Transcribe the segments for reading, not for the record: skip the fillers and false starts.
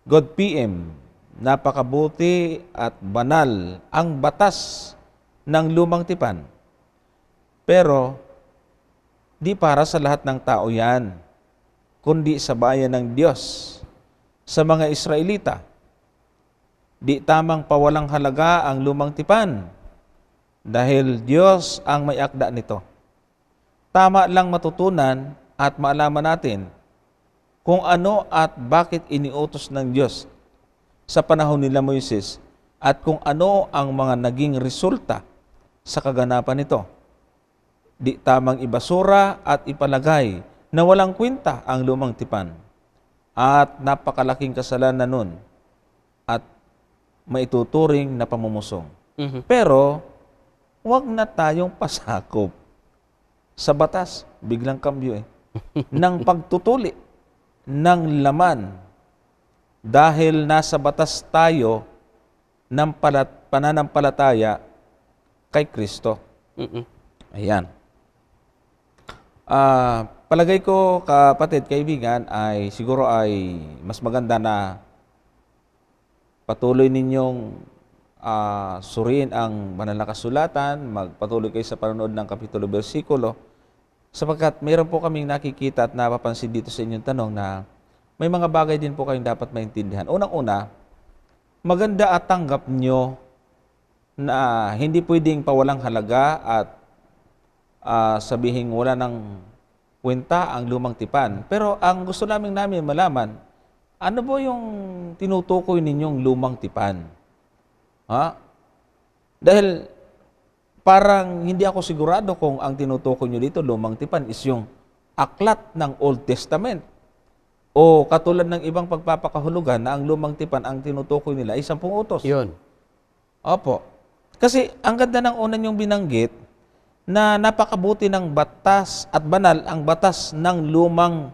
God PM, napakabuti at banal ang batas ng lumang tipan. Pero, di para sa lahat ng tao yan, kundi sa bayan ng Diyos, sa mga Israelita. Di tamang pawalang halaga ang lumang tipan, dahil Diyos ang may akda nito. Tama lang matutunan at maalaman natin kung ano at bakit iniutos ng Diyos sa panahon nila Moises at kung ano ang mga naging resulta sa kaganapan nito. Di tamang ibasura at ipalagay na walang kwenta ang lumang tipan at napakalaking kasalanan nun at maituturing na pamumusong. Pero, huwag na tayong pasakop sa batas, biglang kambyo ng pagtutuli ng laman dahil nasa batas tayo ng pananampalataya kay Kristo. Ayan. Palagay ko, kapatid, kaibigan, ay siguro ay mas maganda na patuloy ninyong suriin ang banal na kasulatan, magpatuloy kayo sa panonood ng kapitulo bersikulo, sapagkat mayroon po kaming nakikita at napapansin dito sa inyong tanong na may mga bagay din po kayong dapat maintindihan. Unang-una, maganda at tanggap nyo na hindi pwedeng pawalang halaga at sabihin wala ng kwenta ang lumang tipan. Pero ang gusto namin malaman, ano po yung tinutukoy ninyong lumang tipan? Dahil parang hindi ako sigurado kung ang tinutukoy nyo dito, lumang tipan, is yung aklat ng Old Testament. O katulad ng ibang pagpapakahulugan na ang lumang tipan, ang tinutukoy nila ay 10 utos. Yun. Opo. Kasi ang ganda ng una nyong binanggit na napakabuti ng batas at banal ang batas ng lumang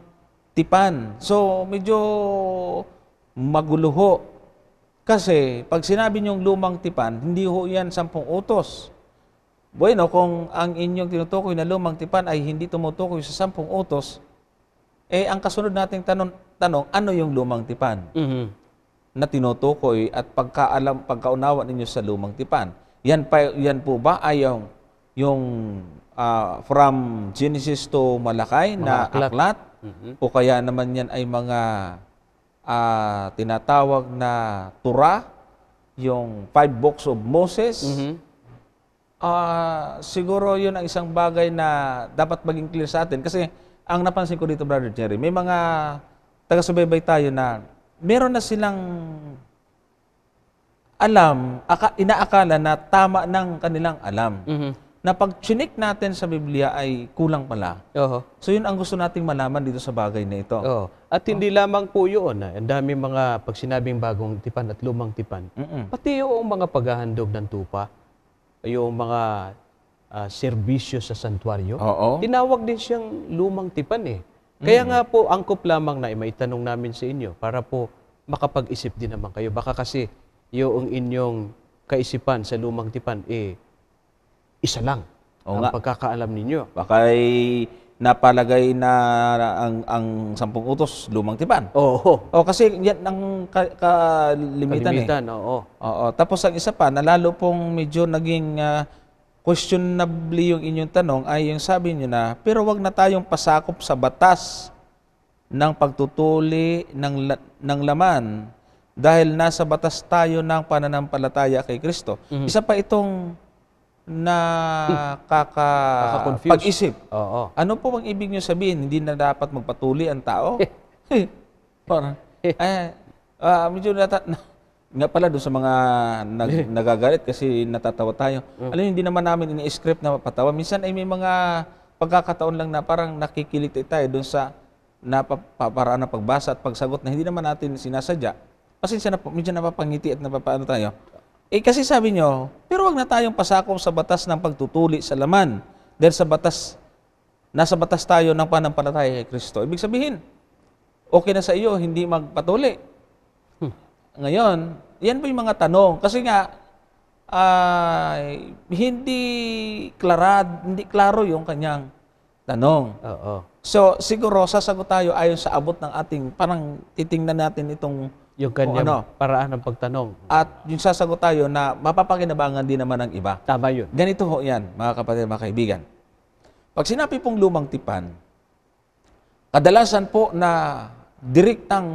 tipan. So, medyo magulo ho. Kasi, pag sinabi niyong lumang tipan, hindi ho yan 10 utos. Bueno, kung ang inyong tinutukoy na lumang tipan ay hindi tumutukoy sa 10 utos, ang kasunod nating tanong, ano yung lumang tipan? Na tinutukoy at pagkaunawa ninyo sa lumang tipan. Yan po ba ay yung from Genesis to Malakay na aklat? O kaya naman yan ay mga tinatawag na Torah, yung 5 books of Moses. Siguro yun ang isang bagay na dapat maging clear sa atin. Kasi ang napansin ko dito, Brother Jerry, may mga taga-subaybay tayo na meron na silang alam, inaakala na tama ng kanilang alam. Na pag chinik natin sa Biblia ay kulang pala. So yun ang gusto nating malaman dito sa bagay na ito. At hindi lamang po yun. Ang dami mga pag sinabing bagong tipan at lumang tipan. Pati yung mga paghahandog ng tupa, yung mga serbisyo sa santuaryo, tinawag din siyang lumang tipan . Kaya nga po, angkop lamang na maitanong namin sa inyo para po makapag-isip din naman kayo. Baka kasi yung inyong kaisipan sa lumang tipan, isa lang ang pagkakaalam ninyo. Baka napalagay na ang 10 utos, lumang tipan. Kasi yan ang kalimitan. Tapos ang isa pa, na lalo pong medyo naging questionably yung inyong tanong ay yung sabi nyo na, pero wag na tayong pasakop sa batas ng pagtutuli ng laman dahil nasa batas tayo ng pananampalataya kay Kristo. Isa pa itong pag-isip. Ano po bang ibig nyo sabihin? Hindi na dapat magpatuli ang tao? Medyo nga pala doon sa mga nagagalit kasi natatawa tayo. Alam niyo, hindi naman namin ini-script na patawa. Minsan ay may mga pagkakataon lang na parang nakikilit tayo doon sa paraan ng pagbasa at pagsagot na hindi naman natin sinasadya. Pasensya na po, medyo napapangiti at napapaano tayo. Kasi sabi nyo, pero wag na tayong pasakop sa batas ng pagtutuli sa laman. Dahil nasa batas tayo ng pananampalataya kay Kristo. Ibig sabihin, okay na sa iyo, hindi magpatuli. Ngayon, yan po yung mga tanong. Kasi nga, hindi klaro yung kanyang tanong. So, siguro, sasagot tayo ayon sa abot ng ating, parang titingnan natin itong Yung kanyang paraan ng pagtanong. At yung sasagot tayo na mapapakinabangan din naman ng iba. Tama yun. Ganito ho yan, mga kapatid, mga kaibigan. Pag sinabi pong lumang tipan, kadalasan po na direktang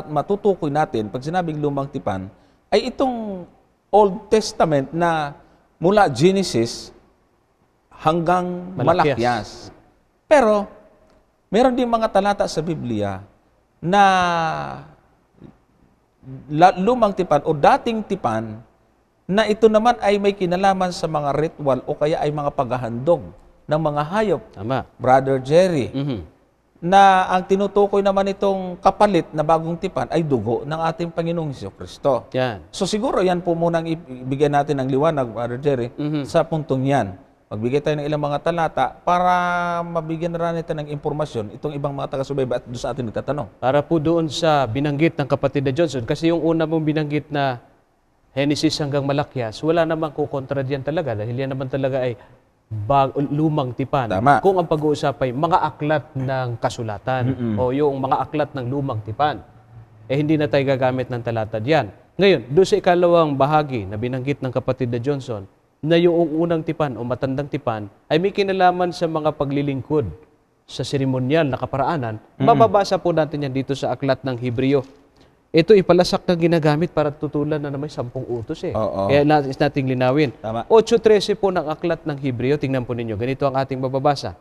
matutukoy natin pag sinabing lumang tipan, ay itong Old Testament na mula Genesis hanggang Malakyas. Pero, meron din mga talata sa Biblia na lumang tipan o dating tipan na ito naman ay may kinalaman sa mga ritual o kaya ay mga paghahandog ng mga hayop. Tama. Brother Jerry, na ang tinutukoy naman itong kapalit na bagong tipan ay dugo ng ating Panginoong Jesucristo. Yan. So siguro yan po munang ibigay natin ng liwanag, Brother Jerry, sa puntong yan. Magbigay tayo ng ilang mga talata para mabigyan na rin natin ng impormasyon itong ibang mga taga-subaybay at doon sa atin nagtatanong. Para po doon sa binanggit ng kapatid na Johnson, kasi yung una mong binanggit na Genesis hanggang Malakyas, wala namang kukontra diyan talaga dahil yan naman talaga ay lumang tipan. Tama. Kung ang pag-uusap ay mga aklat ng kasulatan o yung mga aklat ng lumang tipan, eh hindi na tayo gagamit ng talata diyan. Ngayon, doon sa ikalawang bahagi na binanggit ng kapatid na Johnson, na yung unang tipan o matandang tipan ay may kinalaman sa mga paglilingkod sa seremonyal na kaparaanan, mababasa po natin yan dito sa aklat ng Hebreo. Ito ipalasak na ginagamit para tutulan na may 10 utos eh. Kaya nating linawin. Tama. 8:13 po ng aklat ng Hebreo, tingnan po ninyo, ganito ang ating mababasa.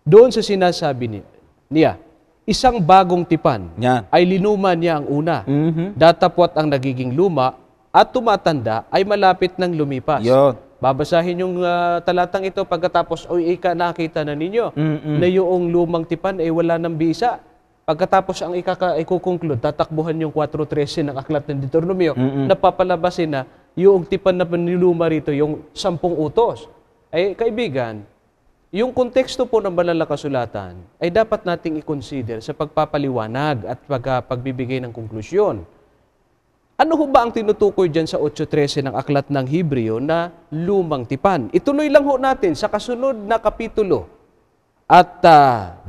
Doon sa sinasabi niya, isang bagong tipan ay linuman niya ang una. Datapwat ang nagiging luma at tumatanda ay malapit ng lumipas. Yun. Babasahin yung talatang ito pagkatapos nakita na ninyo na yung lumang tipan ay wala ng bisa. Pagkatapos ang ikukonclude, tatakbuhan yung 4:13 ng aklat ng Deuteronomio, napapalabasin na yung tipan na paniluma rito, yung 10 utos. Ay kaibigan, yung konteksto po ng banal na kasulatan ay dapat nating i-consider sa pagpapaliwanag at pagbibigay ng konklusyon. Ano ho ba ang tinutukoy dyan sa 8:13 ng aklat ng Hebreo na lumang tipan? Ituloy lang ho natin sa kasunod na kapitulo at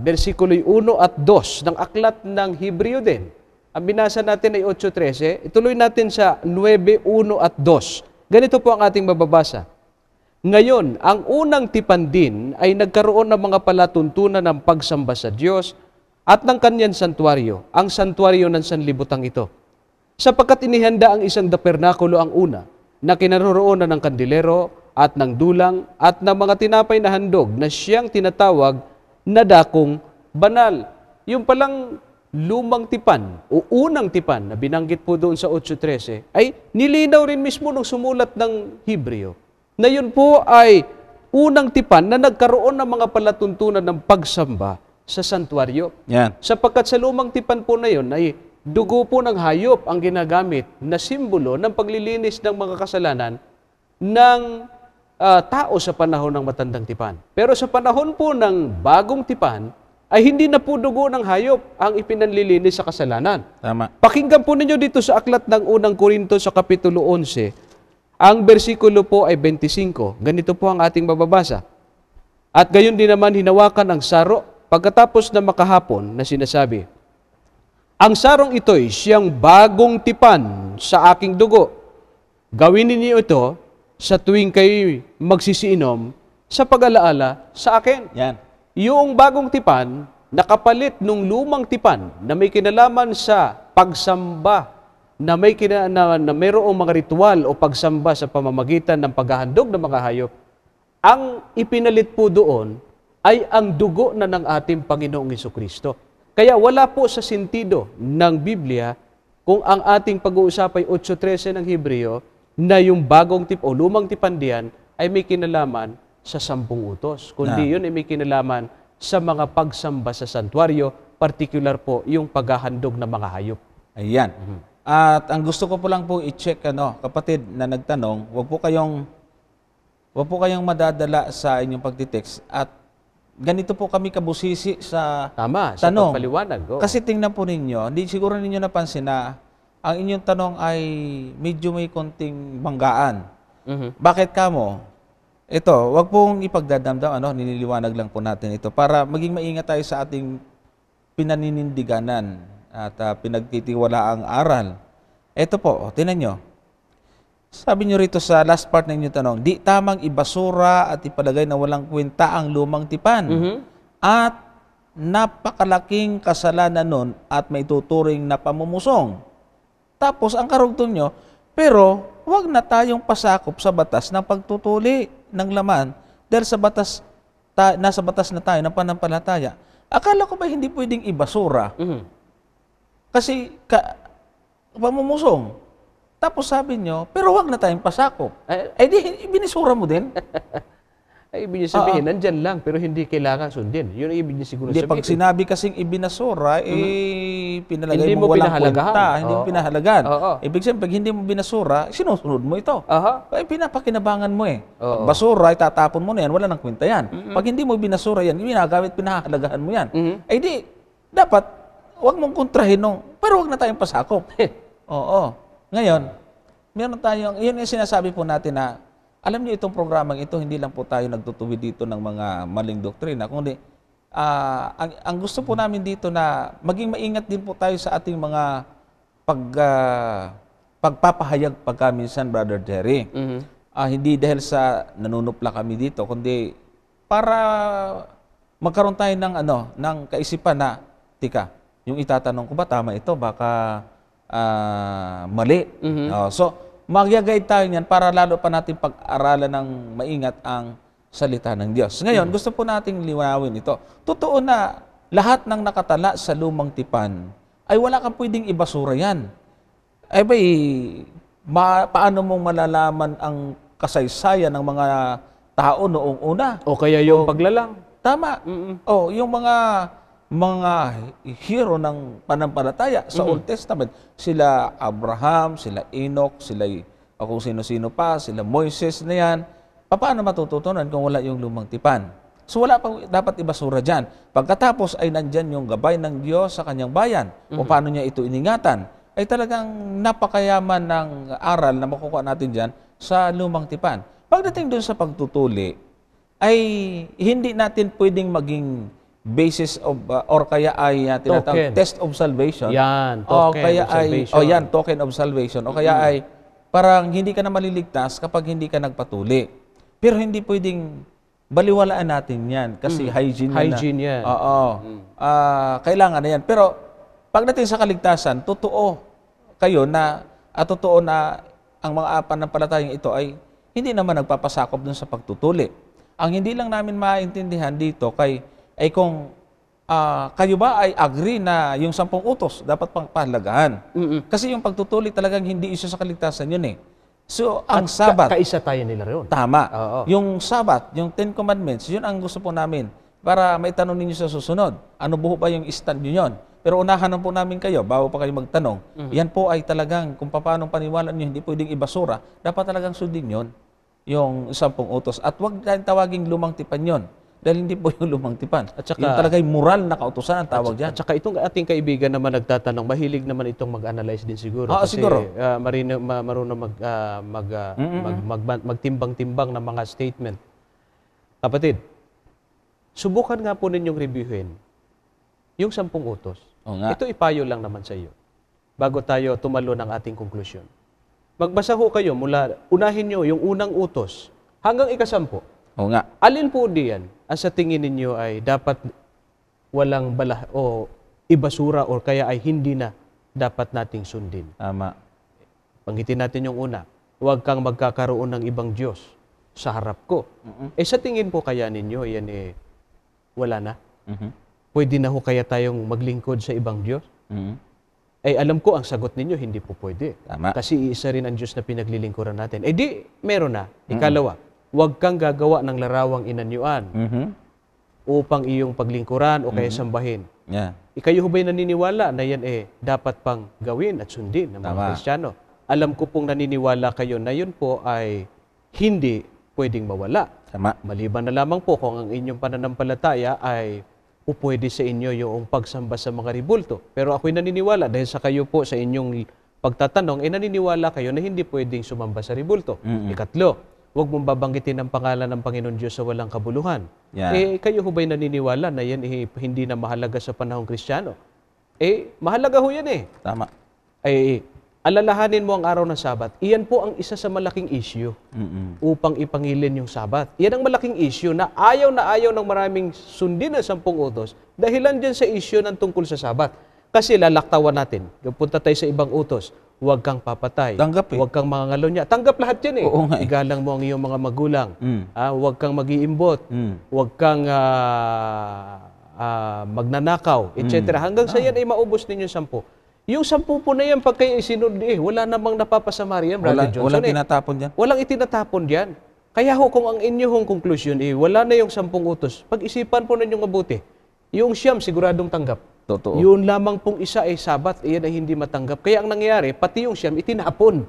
versikulo 1 at 2 ng aklat ng Hebreo din. Ang binasa natin ay 8:13. Ituloy natin sa 9:1 at 2. Ganito po ang ating mababasa. Ngayon, ang unang tipan din ay nagkaroon ng mga palatuntunan ng pagsamba sa Diyos at ng kanyang santuaryo, ang santuaryo ng sanlibutan ito. Sapagkat inihanda ang isang tabernakulo ang una, na kinaroroonan ng kandilero at ng dulang at ng mga tinapay na handog na siyang tinatawag na dakong banal. Yung palang lumang tipan o unang tipan na binanggit po doon sa 8:13 ay nilinaw rin mismo nung sumulat ng Hebreo na yun po ay unang tipan na nagkaroon ng mga palatuntunan ng pagsamba sa santuaryo. Yan. Sapagkat sa lumang tipan po na yun ay dugo po ng hayop ang ginagamit na simbolo ng paglilinis ng mga kasalanan ng tao sa panahon ng matandang tipan. Pero sa panahon po ng bagong tipan, ay hindi na po dugo ng hayop ang ipinanlilinis sa kasalanan. Tama. Pakinggan po ninyo dito sa aklat ng unang Korinto sa Kapitulo 11, ang bersikulo po ay 25. Ganito po ang ating mababasa. At gayon din naman hinawakan ang saro pagkatapos na makahapon na sinasabi, ang sarong ito'y siyang bagong tipan sa aking dugo. Gawin ninyo ito sa tuwing kayo magsisiinom sa pag-alaala sa akin. Yan. Yung bagong tipan, nakapalit nung lumang tipan na may kinalaman sa pagsamba, na mayroong mga ritual o pagsamba sa pamamagitan ng paghahandog ng mga hayop, ang ipinalit po doon ay ang dugo na ng ating Panginoong Jesucristo. Kaya wala po sa sentido ng Biblia kung ang ating pag-uusap ay 8:13 ng Hebreo na yung bagong tip o lumang tipan diyan ay may kinalaman sa 10 utos. Kundi yun ay may kinalaman sa mga pagsamba sa santuaryo, particular po yung paghahandog ng mga hayop. Ayan. At ang gusto ko po lang po i-check, kapatid na nagtanong, wag po kayong madadala sa inyong pagtitext at ganito po kami kabusisi sa sa tanong. pagpaliwanag. Kasi tingnan po ninyo, hindi siguro ninyo napansin na ang inyong tanong ay medyo may konting banggaan. Bakit kamo? Ito, wag pong ipagdadamdam, nililiwanag lang po natin ito para maging maingat tayo sa ating pinaninindiganan. at pinagtitiwalaang aral. Ito po, tinan nyo. Sabi nyo rito sa last part ng inyong tanong, di tamang ibasura at ipalagay na walang kwenta ang lumang tipan. At napakalaking kasalanan nun at may tuturing na pamumusong. Tapos, ang karugtong nyo, pero huwag na tayong pasakop sa batas ng pagtutuli ng laman dahil sa batas, nasa batas na tayo ng panampalataya. Akala ko ba hindi pwedeng ibasura? Kasi pamumusong. Tapos sabi nyo, pero wag na tayong pasakop. Di, binisura mo din. Ay, ibig niya sabihin, nandyan lang, pero hindi kailangan sundin. Yun ang ibig niya siguro Hindi, sabihin. pag sinabi kasing ibinasura, pinalagay Hindi mo mo walang pinahalagahan. kwenta, hindi mo pinahalagan. Oo. Ibig sabihin, pag hindi mo binasura, sinusunod mo ito. Aha. Ay, pinapakinabangan mo eh. Oo. Pag basura, itatapon mo na yan, wala nang kwenta yan. Pag hindi mo binasura yan, ginagamit, pinahalagahan mo yan. Ay di, dapat, wag mong kontrahin nung, pero wag na tayong pasakop. Oo. Ngayon, meron tayong, yun yung sinasabi po natin na, alam niyo itong programang ito, hindi lang po tayo nagtutuwid dito ng mga maling doktrina, kundi ang gusto po namin dito na maging maingat din po tayo sa ating mga pagpapahayag pagka minsan, Brother Jerry. Hindi dahil sa nanunupla kami dito, kundi para magkaroon tayo ng kaisipan na, tika, yung itatanong ko ba tama ito, baka mali. So, mag-guide tayo niyan para lalo pa natin pag-aralan ng maingat ang salita ng Diyos. Ngayon, gusto po nating liwanawin ito. Totoo na lahat ng nakatala sa lumang tipan ay wala kang pwedeng ibasura yan. Ay paano mong malalaman ang kasaysayan ng mga tao noong una? O kaya yung paglalang. Tama. Yung mga hero ng panampalataya sa Old Testament. Sila Abraham, sila Enoch, sila kung sino-sino pa, sila Moises na yan. Paano matututunan kung wala yung lumang tipan? So wala pang dapat ibasura dyan. Pagkatapos ay nandyan yung gabay ng Diyos sa kanyang bayan. O paano niya ito iningatan? Ay talagang napakayaman ng aral na makukuha natin dyan sa lumang tipan. Pagdating doon sa pagtutuli, ay hindi natin pwedeng maging basis of or kaya ay tinatawag test of salvation. Yan, token of salvation. Token of salvation. O kaya ay parang hindi ka na maliligtas kapag hindi ka nagpatuli. Pero hindi pwedeng baliwalaan natin yan kasi hygiene yan. Kailangan na yan. Pero pagdating sa kaligtasan, totoo kayo na totoo na ang mga panampalatayang ito ay hindi naman nagpapasakop dun sa pagtutuli. Ang hindi lang namin maintindihan dito ay kung kayo ba ay agree na yung 10 utos dapat pang pahalagahan. Kasi yung pagtutuli talagang hindi isa sa kaligtasan yun eh. So, ang Sabat, kaisa tayo nila rin. tama. Yung Sabat, yung 10 Commandments, yun ang gusto po namin para may tanong ninyo sa susunod. Ano buho ba yung stand nyo yun? Pero unahan na po namin kayo, bago pa kayo magtanong, yan po ay talagang kung paano paniwala nyo, hindi pwedeng ibasura, dapat talagang sundin yun, yung 10 utos. At huwag tayong tawaging lumang tipan yun. Dahil hindi po yung lumang tipan. At saka, yung talagang moral na kautusan ang tawag dyan. At saka itong ating kaibigan naman nagtatanong, mahilig naman itong mag-analyze din siguro. Kasi siguro. Marunong magtimbang-timbang ng mga statement. Kapatid, subukan nga po ninyong reviewin yung 10 utos. Ito ipayo lang naman sa iyo bago tayo tumalo ng ating konklusyon. Magbasa ho kayo mula, unahin nyo yung unang utos hanggang ika-10. Alin po diyan ang sa tingin ninyo ay dapat walang ibasura o kaya ay hindi na dapat nating sundin? Tama. Banggitin natin yung una. Huwag kang magkakaroon ng ibang Diyos sa harap ko. Sa tingin po kaya ninyo, yan wala na? Pwede na ho kaya tayong maglingkod sa ibang Diyos? Alam ko ang sagot ninyo, hindi po pwede. Tama. Kasi isa rin ang Diyos na pinaglilingkuran natin. Di, meron na. Ikalawa, huwag kang gagawa ng larawang inanyuan upang iyong paglingkuran o kaya sambahin. Ikayo ba'y naniniwala na yan dapat pang gawin at sundin ng mga Kristiyano? Alam ko pong naniniwala kayo na yun po ay hindi pwedeng mawala. Maliban na lamang po kung ang inyong pananampalataya ay pupwede sa inyo yung pagsamba sa mga ribulto. Pero ako'y naniniwala dahil sa kayo po sa inyong pagtatanong, naniniwala kayo na hindi pwedeng sumamba sa ribulto. Ikatlo, huwag mong babanggitin ang pangalan ng Panginoon Diyos sa walang kabuluhan. Kayo ba'y naniniwala na yan hindi na mahalaga sa panahong Kristiyano? mahalaga ho yan eh. Tama. Ay, alalahanin mo ang araw ng Sabat. Iyan po ang isa sa malaking issue upang ipangilin yung Sabat. Iyan ang malaking issue na ayaw ng maraming sundin ng 10 utos dahilan dyan sa issue ng tungkol sa Sabat. Kasi lalaktawan natin. Punta tayo sa ibang utos. Huwag kang papatay. Tanggap Huwag kang mangangalonya. Tanggap lahat yan eh. Oo nga eh. Igalang mo ang iyong mga magulang. Huwag kang mag-iimbot. Huwag kang magnanakaw, etc. Hanggang sa yan ay maubos ninyo 10. Yung 10 po na yan, pag kayo isinunod, wala namang napapasama riyan, Brother Johnson. Walang tinatapon dyan. Walang itinatapon diyan. Kaya ho, kung ang inyong conclusion, wala na yung 10 utos, pag-isipan po ninyong mabuti. Yung 9, siguradong tanggap. Totoo. Yun lamang pong isa ay Sabat, iyan ay hindi matanggap. Kaya ang nangyayari, pati yung 9, itinapon.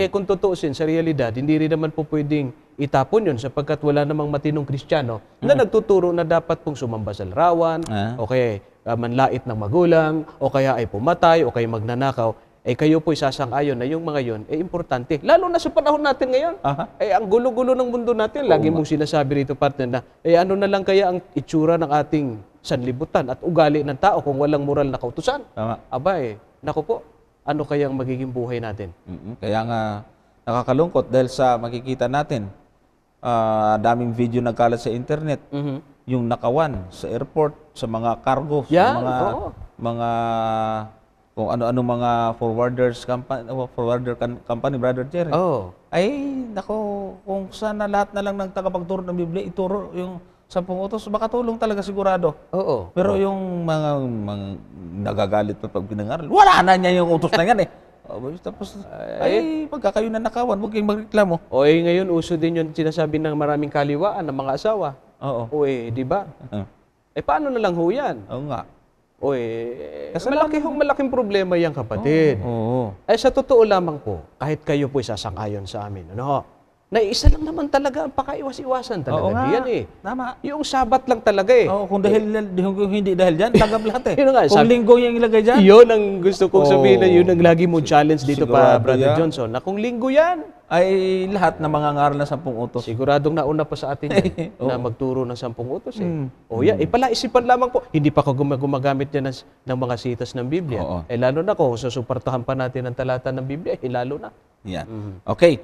Kung tutuusin, sa realidad, hindi rin naman po pwedeng itapon yun sapagkat wala namang matinong Kristiyano na nagtuturo na dapat pong sumamba sa larawan, o kaya manlait ng magulang, o kaya ay pumatay, o kaya magnanakaw. Kayo po isasang-ayon na yung mga yun, importante. Lalo na sa panahon natin ngayon. Ang gulo-gulo ng mundo natin. Lagi mong sinasabi rito, partner, na ano na lang kaya ang itsura ng ating sanlibutan at ugali ng tao kung walang moral na kautusan. Tama. Naku po, ano kaya ang magiging buhay natin? Kaya nga, nakakalungkot dahil sa makikita natin, daming video nagkalat sa internet, yung nakawan sa airport, sa mga cargo, sa mga kung ano-ano mga forwarder company, Brother Jerry. Ay, nako, kung sana lahat na lang ng tagapagturo ng Biblia, ituro yung 10 utos, makatulong talaga sigurado. Pero yung mga nagagalit pa pag pinangaral, wala na niya yung utos na yan eh. Tapos, pagka kayo na nakawan, huwag kayong magreklamo. Ngayon, uso din yung sinasabi ng maraming kaliwaan ng mga asawa. Di ba? Paano na lang ho yan? Oo nga. Malaking problema yan, kapatid. Sa totoo lamang po, kahit kayo po isasang-ayon sa amin, na isa lang naman talaga ang pakaiwas-iwasan talaga. Diyan Tama. Yung Sabat lang talaga kung hindi dahil dyan, tanggap lahat Yun nga, kung linggo yung ilagay dyan. Yun ang gusto kong sabihin na yun ang lagi mong challenge dito pa, Brother Johnson, na kung linggo yan, ay lahat na mga ngaral na 10 utos. Siguradong nauna pa sa atin yan, na magturo ng 10 utos. Pala, isipan lamang po, hindi pa ko gumagamit yan ng mga sitas ng Biblia. Lalo na kung susuportahan pa natin ang talata ng Biblia, lalo na. Yan. Okay.